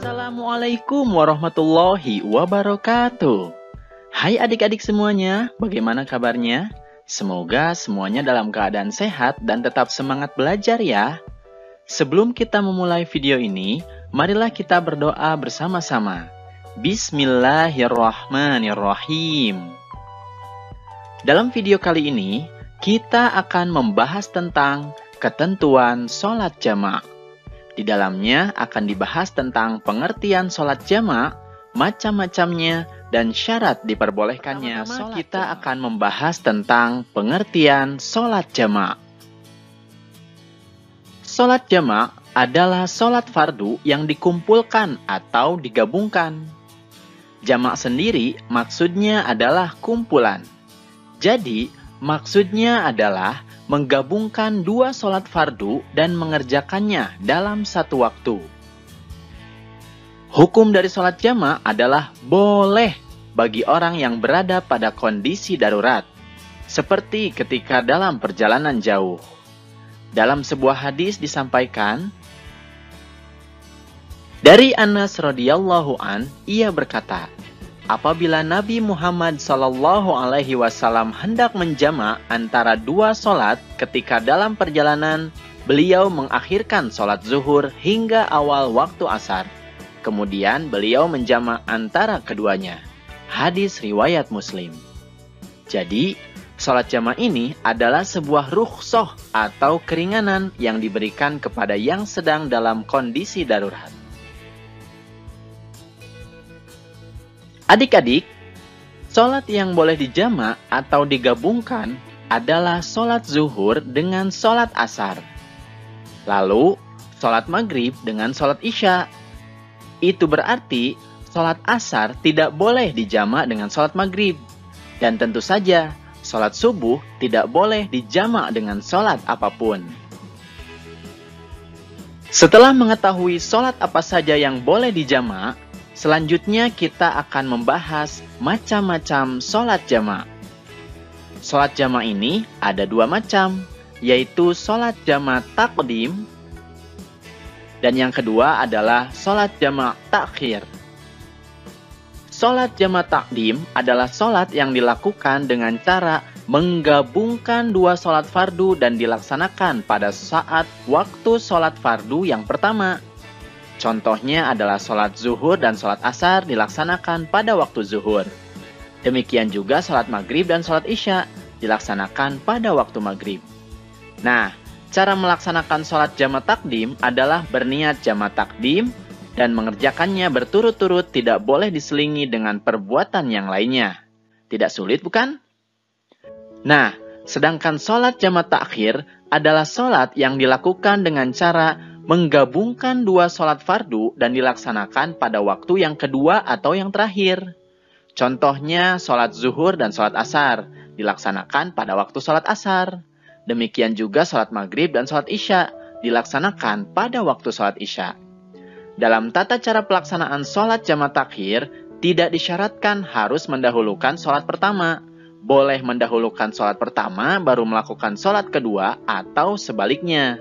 Assalamualaikum warahmatullahi wabarakatuh. Hai adik-adik semuanya, bagaimana kabarnya? Semoga semuanya dalam keadaan sehat dan tetap semangat belajar ya. Sebelum kita memulai video ini, marilah kita berdoa bersama-sama. Bismillahirrahmanirrahim. Dalam video kali ini, kita akan membahas tentang ketentuan sholat jamak. Di dalamnya akan dibahas tentang pengertian sholat jamak, macam-macamnya, dan syarat diperbolehkannya. Kita akan membahas tentang pengertian sholat jamak. Sholat jamak adalah sholat fardu yang dikumpulkan atau digabungkan. Jamak sendiri maksudnya adalah kumpulan. Jadi, maksudnya adalah menggabungkan dua sholat fardu dan mengerjakannya dalam satu waktu. Hukum dari sholat jamak adalah boleh bagi orang yang berada pada kondisi darurat, seperti ketika dalam perjalanan jauh. Dalam sebuah hadis disampaikan, dari Anas radhiyallahu an, ia berkata, apabila Nabi Muhammad SAW hendak menjamak antara dua sholat ketika dalam perjalanan, beliau mengakhirkan sholat zuhur hingga awal waktu asar. Kemudian beliau menjamak antara keduanya. Hadis riwayat Muslim. Jadi, sholat jamak ini adalah sebuah rukhsah atau keringanan yang diberikan kepada yang sedang dalam kondisi darurat. Adik-adik, sholat yang boleh dijamak atau digabungkan adalah sholat zuhur dengan sholat asar. Lalu, sholat maghrib dengan sholat isya. Itu berarti, sholat asar tidak boleh dijamak dengan sholat maghrib. Dan tentu saja, sholat subuh tidak boleh dijamak dengan sholat apapun. Setelah mengetahui sholat apa saja yang boleh dijamak, selanjutnya kita akan membahas macam-macam sholat jamak. Sholat jamak ini ada dua macam, yaitu sholat jamak takdim dan yang kedua adalah sholat jamak takhir. Sholat jamak takdim adalah sholat yang dilakukan dengan cara menggabungkan dua sholat fardu dan dilaksanakan pada saat waktu sholat fardu yang pertama. Contohnya adalah sholat zuhur dan sholat asar dilaksanakan pada waktu zuhur. Demikian juga sholat maghrib dan sholat isya dilaksanakan pada waktu maghrib. Nah, cara melaksanakan sholat jamak takdim adalah berniat jamak takdim dan mengerjakannya berturut-turut, tidak boleh diselingi dengan perbuatan yang lainnya. Tidak sulit bukan? Nah, sedangkan sholat jamak takhir adalah sholat yang dilakukan dengan cara menggabungkan dua sholat fardu dan dilaksanakan pada waktu yang kedua atau yang terakhir. Contohnya sholat zuhur dan sholat asar dilaksanakan pada waktu sholat asar. Demikian juga sholat maghrib dan sholat isya dilaksanakan pada waktu sholat isya. Dalam tata cara pelaksanaan sholat jamak takhir, tidak disyaratkan harus mendahulukan sholat pertama. Boleh mendahulukan sholat pertama baru melakukan sholat kedua atau sebaliknya.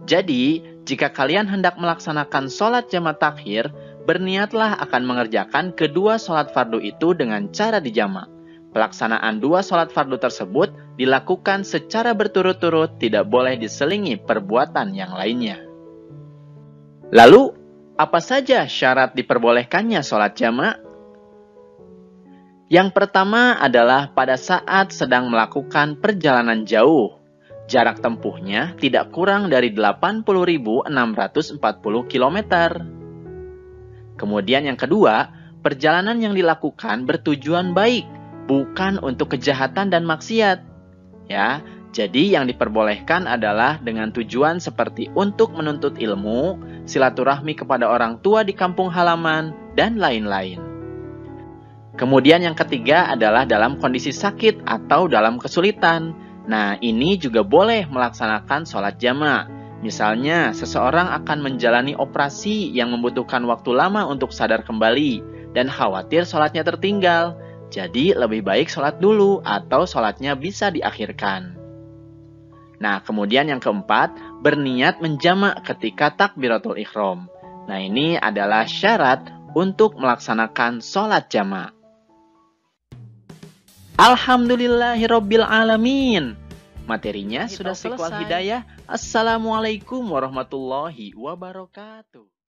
Jadi, jika kalian hendak melaksanakan sholat jamak takhir, berniatlah akan mengerjakan kedua sholat fardu itu dengan cara dijamak. Pelaksanaan dua sholat fardu tersebut dilakukan secara berturut-turut, tidak boleh diselingi perbuatan yang lainnya. Lalu, apa saja syarat diperbolehkannya sholat jamak? Yang pertama adalah pada saat sedang melakukan perjalanan jauh. Jarak tempuhnya tidak kurang dari 80.640 km. Kemudian yang kedua, perjalanan yang dilakukan bertujuan baik, bukan untuk kejahatan dan maksiat. Ya, jadi yang diperbolehkan adalah dengan tujuan seperti untuk menuntut ilmu, silaturahmi kepada orang tua di kampung halaman, dan lain-lain. Kemudian yang ketiga adalah dalam kondisi sakit atau dalam kesulitan. Nah, ini juga boleh melaksanakan sholat jamak. Misalnya, seseorang akan menjalani operasi yang membutuhkan waktu lama untuk sadar kembali dan khawatir sholatnya tertinggal. Jadi, lebih baik sholat dulu atau sholatnya bisa diakhirkan. Nah, kemudian yang keempat, berniat menjamak ketika takbiratul ihram. Nah, ini adalah syarat untuk melaksanakan sholat jamaah. Alhamdulillahirabbil alamin. Materinya sudah selesai. Assalamualaikum warahmatullahi wabarakatuh.